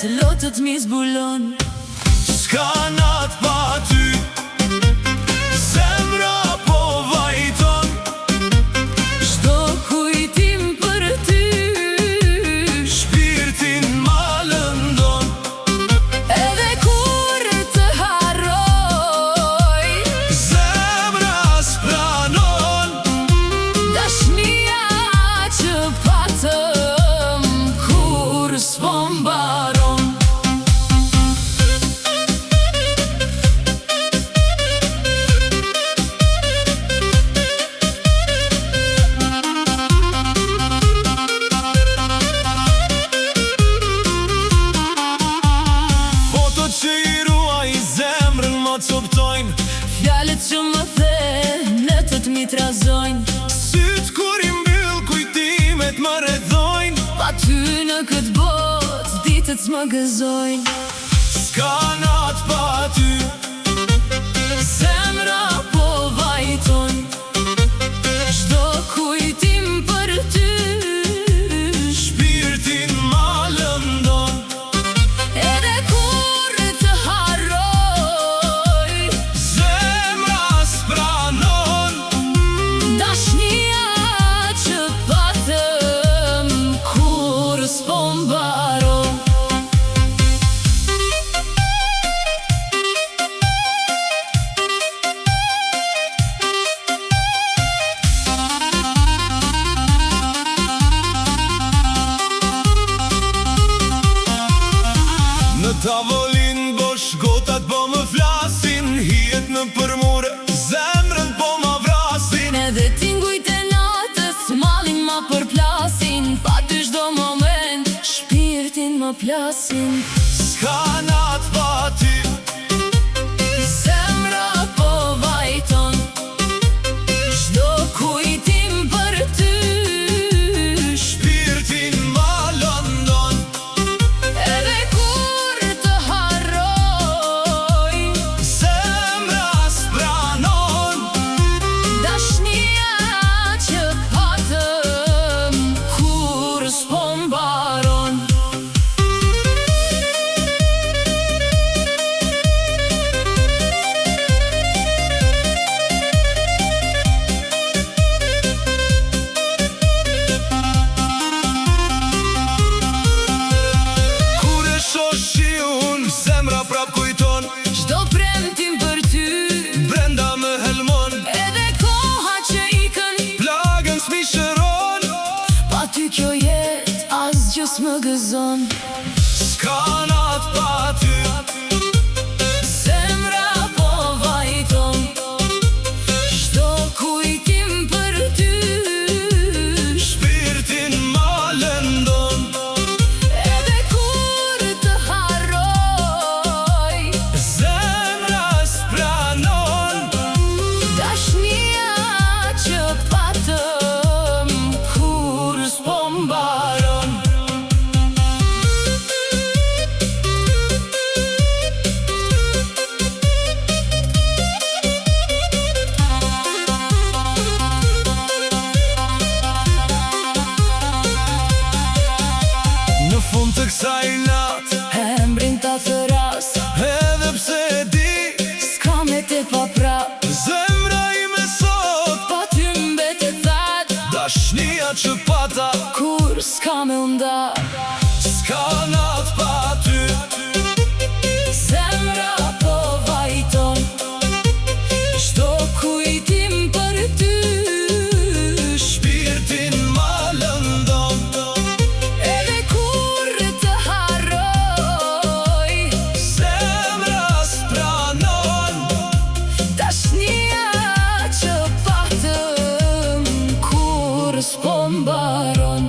Se lotët mi zbulon. S'ka nat pa ty, zemra po vajton. Çdo kujtim për ty Shpirtin ma lëndon. edhe kur të harroj, Zemra s'pranon. dashnia që patëm kur s'po mbaron. Foto që i ruaj zemrën ma coptojnë. Fjalët që më the në të t'mi trazojnë. Syt kur i mbyll kujtimet më rrethojnë. Pa ty në këtë botë ditët s'më gëzojnë. S'ka nat pa ty, Zemra po vajton. Çdo kujtim për ty shpirtin ma lëndon. edhe kur të harroj, Zemra s'pranon. dashnia që patëm kur s'po mbaron. Në tavolin bosh gotat po më flasin. Hijet në përmure, zemrën po ma vrasin. Edhe tingujt e natës malin ma përplasin. Pa ty çdo moment shpirtin më plasin. S'ka nat pa ty, Zemra po vajton. Çdo kujtim për ty shpirtin ma lëndon. edhe kur të harroj, Zemra s'pranon. dashnia që patëm kur s'po mbaron. Kur e shoh shiun, zemra prap kujton. Çdo premtim për ty Brenda më helmon, edhe koha që ikën, plagën s'mi shëron. pa ty kjo jet asgjë s'më gëzon. S'ka nat pa ty, Zemra po vajton. Çdo kujtim për ty shpirtin ma lëndon. edhe kur të harroj, Zemra s'pranon. dashnia që patëm kur s'po mbaron. Në fund të kësaj natë, Embrin ta thëras, edhe pse e di, s'ka me te pa prap. zemra ime sot, Pa ty mbetet thatë, dashnia që pata. kur s'ka me nda. S'ka nat pa ty, Zemra po vajton. Çdo kujtim për ty shpirtin ma lëndon. edhe kur të harroj, Zemra s'pranon. dashnia që patëm kur s'po mbaron.